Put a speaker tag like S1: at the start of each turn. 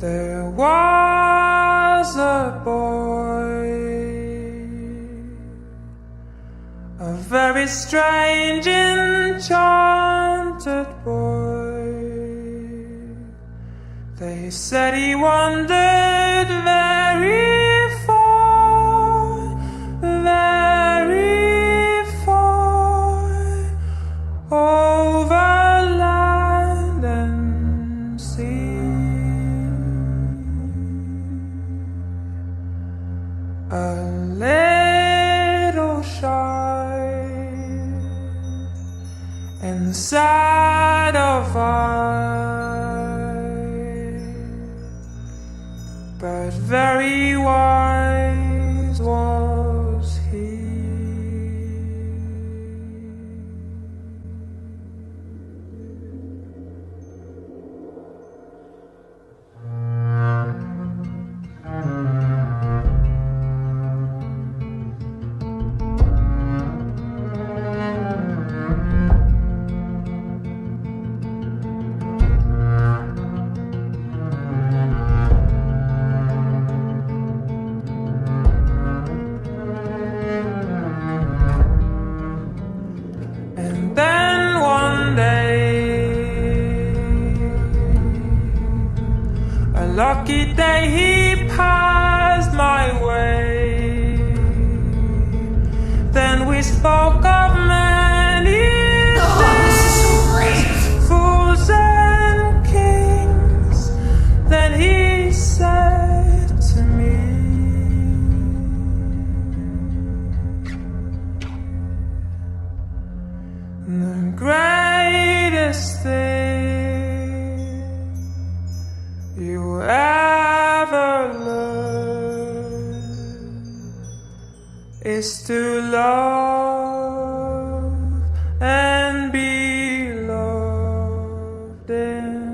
S1: There was a boy, a very strange, enchanted boy. They said he wandered very far, very far, over land and sea. A little shy and sad of eye, but very wise was he. And then one day, a lucky day, he passed my way. Then we spoke of many things, fools and kings. Then he said to me, the greatest thing you ever learn is to love and be loved in.